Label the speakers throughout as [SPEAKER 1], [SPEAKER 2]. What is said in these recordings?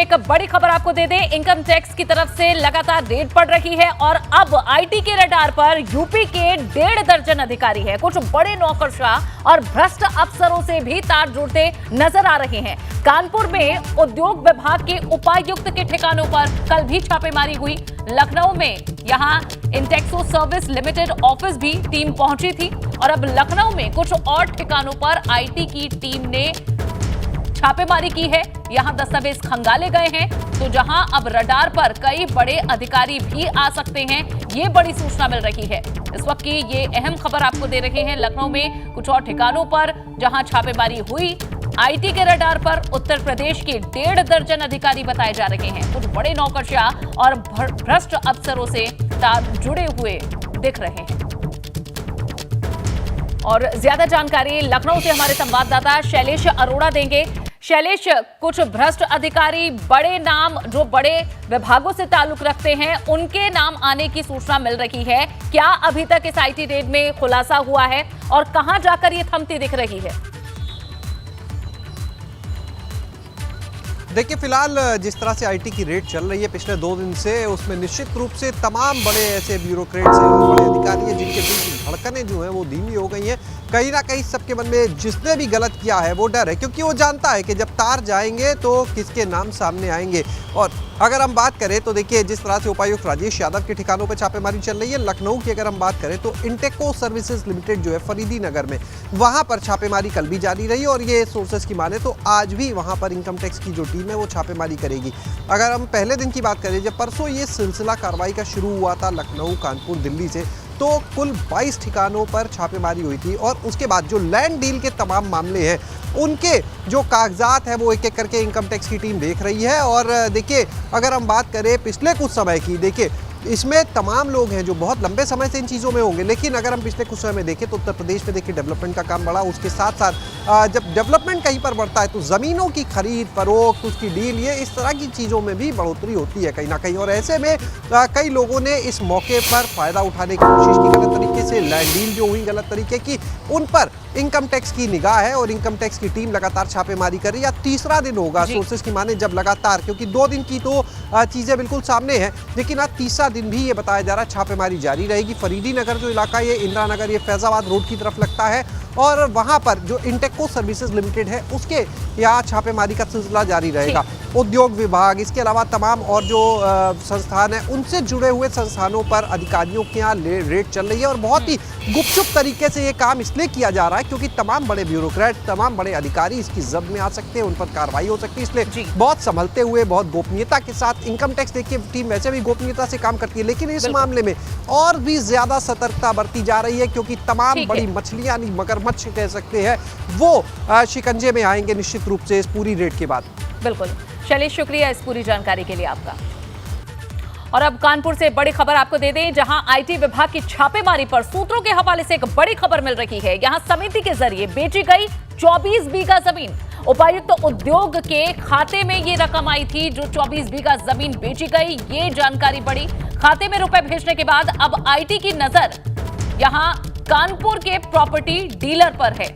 [SPEAKER 1] एक बड़ी खबर आपको दे दें, इनकम टैक्स की तरफ से लगातार रेड पड़ रही है और अब आईटी के रडार पर यूपी के 1.5 दर्जन अधिकारी हैं। कुछ बड़े नौकरशाह और भ्रष्ट अफसरों से भी तार जुड़ते नजर आ रहे हैं। कानपुर में उद्योग विभाग के उपायुक्त के ठिकानों पर कल भी छापेमारी हुई। लखनऊ में यहां इंटेक्सो सर्विस लिमिटेड ऑफिस भी टीम पहुंची थी और अब लखनऊ में कुछ और ठिकानों पर आईटी की टीम ने छापेमारी की है। यहां दस्तावेज खंगाले गए हैं, तो जहां अब रडार पर कई बड़े अधिकारी भी आ सकते हैं, ये बड़ी सूचना मिल रही है। इस वक्त की ये अहम खबर आपको दे रहे हैं। लखनऊ में कुछ और ठिकानों पर जहां छापेमारी हुई, आईटी के रडार पर उत्तर प्रदेश के 1.5 दर्जन अधिकारी बताए जा रहे हैं। कुछ बड़े नौकरशाह और भ्रष्ट अफसरों से तार जुड़े हुए दिख रहे हैं। और ज्यादा जानकारी लखनऊ से हमारे संवाददाता शैलेश अरोड़ा देंगे। शैलेश, कुछ भ्रष्ट अधिकारी, बड़े नाम जो बड़े विभागों से ताल्लुक रखते हैं, उनके नाम आने की सूचना मिल रही है। क्या अभी तक इस आईटी रेड में खुलासा हुआ है और कहां जाकर ये थमती दिख रही है?
[SPEAKER 2] देखिए, फिलहाल जिस तरह से आईटी की रेड चल रही है पिछले 2 दिन से, उसमें निश्चित रूप से तमाम बड़े ऐसे ब्यूरोक्रेट्स हैं, बड़े अधिकारी हैं जिनके दिल की धड़कनें जो हैं वो धीमी हो गई हैं। कहीं ना कहीं सबके मन में जिसने भी गलत किया है वो डर है, क्योंकि वो जानता है कि जब तार जाएंगे तो किसके नाम सामने आएंगे। और अगर हम बात करें तो देखिए, जिस तरह से उपायुक्त राजेश यादव के ठिकानों पर छापेमारी चल रही है, लखनऊ की अगर हम बात करें तो इंटेको सर्विसेज लिमिटेड जो है फरीदी नगर में, वहां पर छापेमारी कल भी जारी रही और ये सोर्सेज की माने तो आज भी वहां पर इनकम टैक्स की जो टीम है वो छापेमारी करेगी। अगर हम पहले दिन की बात करें, जब परसों ये सिलसिला कार्रवाई का शुरू हुआ था लखनऊ, कानपुर, दिल्ली से, तो कुल 22 ठिकानों पर छापेमारी हुई थी और उसके बाद जो लैंड डील के तमाम मामले हैं उनके जो कागजात है वो एक एक करके इनकम टैक्स की टीम देख रही है। और देखिए, अगर हम बात करें पिछले कुछ समय की, देखिए इसमें तमाम लोग हैं जो बहुत लंबे समय से इन चीज़ों में होंगे, लेकिन अगर हम पिछले कुछ समय में देखें तो उत्तर प्रदेश में देखिए डेवलपमेंट का काम बढ़ा। उसके साथ साथ जब डेवलपमेंट कहीं पर बढ़ता है तो ज़मीनों की खरीद फरोख्त, उसकी डील, ये इस तरह की चीज़ों में भी बढ़ोतरी होती है कहीं ना कहीं। और ऐसे में कई लोगों ने इस मौके पर फ़ायदा उठाने की कोशिश की गलत तरीके से। लैंड डील जो हुई गलत तरीके की, उन पर इनकम टैक्स की निगाह है और इनकम टैक्स की टीम लगातार छापेमारी कर रही है। तीसरा दिन होगा सोर्सेज की माने जब लगातार, क्योंकि 2 दिन की तो चीज़ें बिल्कुल सामने हैं, लेकिन आज तीसरा दिन भी ये बताया जा रहा है छापेमारी जारी रहेगी। फरीदी नगर जो इलाका, ये इंदिरा नगर, ये फैजाबाद रोड की तरफ लगता है और वहाँ पर जो इंटेको सर्विसेज लिमिटेड है उसके यहाँ छापेमारी का सिलसिला जारी रहेगा। उद्योग विभाग, इसके अलावा तमाम और जो संस्थान हैं उनसे जुड़े हुए संस्थानों पर अधिकारियों के यहाँ रेड चल रही है और बहुत ही गुपचुप तरीके से ये काम इसलिए किया जा रहा है क्योंकि तमाम बड़े ब्यूरोक्रेट, तमाम बड़े अधिकारी इसकी जद में आ सकते हैं, उन पर कार्रवाई हो सकती है। इसलिए बहुत संभलते हुए, बहुत गोपनीयता के साथ इनकम टैक्स देखिए टीम वैसे भी गोपनीयता से काम करती है, लेकिन इस मामले में और भी ज्यादा सतर्कता बरती जा रही है क्योंकि तमाम बड़ी मछलियां, मगरमच्छ कह सकते हैं, वो शिकंजे में आएंगे निश्चित रूप से इस पूरी रेड के बाद।
[SPEAKER 1] बिल्कुल शैलेश, शुक्रिया इस पूरी जानकारी के लिए आपका। और अब कानपुर से बड़ी खबर आपको दे दें, जहां आईटी विभाग की छापेमारी पर सूत्रों के हवाले से एक बड़ी खबर मिल रही है। यहां समिति के जरिए बेची गई 24 बीघा जमीन। उपायुक्त उद्योग के खाते में ये रकम आई थी जो 24 बीघा जमीन बेची गई, ये जानकारी बढ़ी। खाते में रुपए भेजने के बाद अब आईटी की नजर यहां कानपुर के प्रॉपर्टी डीलर पर है।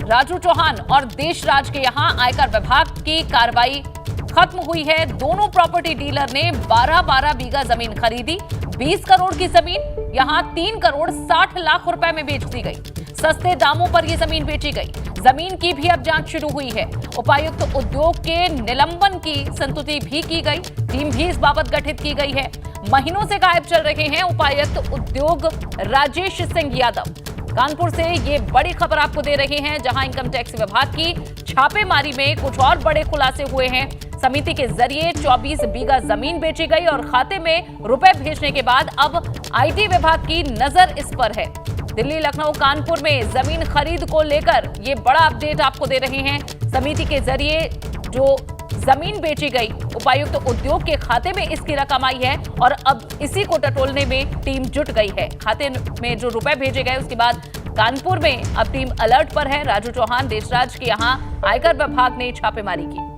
[SPEAKER 1] राजू चौहान और देशराज के यहां आयकर विभाग की कार्रवाई खत्म हुई है। दोनों प्रॉपर्टी डीलर ने 12-12 बीघा जमीन खरीदी। 20 करोड़ की जमीन यहां 3 करोड़ 60 लाख रुपए में बेच दी गई। सस्ते दामों पर यह जमीन बेची गई। जमीन की भी अब जांच शुरू हुई है। उपायुक्त उद्योग के निलंबन की संस्तुति भी की गई। टीम भी इस बाबत गठित की गई है। महीनों से गायब चल रहे हैं उपायुक्त उद्योग राजेश सिंह यादव। कानपुर से ये बड़ी खबर आपको दे रहे हैं, जहां इनकम टैक्स विभाग की छापेमारी में कुछ और बड़े खुलासे हुए हैं। समिति के जरिए 24 बीघा जमीन बेची गई और खाते में रुपए भेजने के बाद अब आईटी विभाग की नजर इस पर है। दिल्ली, लखनऊ, कानपुर में जमीन खरीद को लेकर ये बड़ा अपडेट आपको दे रहे हैं। समिति के जरिए जो जमीन बेची गई, उपायुक्त उद्योग के खाते में इसकी रकम आई है और अब इसी को टटोलने में टीम जुट गई है। खाते में जो रुपए भेजे गए उसके बाद कानपुर में अब टीम अलर्ट पर है। राजू चौहान, देशराज के यहां आयकर विभाग ने छापेमारी की।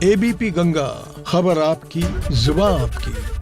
[SPEAKER 3] एबीपी गंगा, खबर आपकी, जुबान आपकी।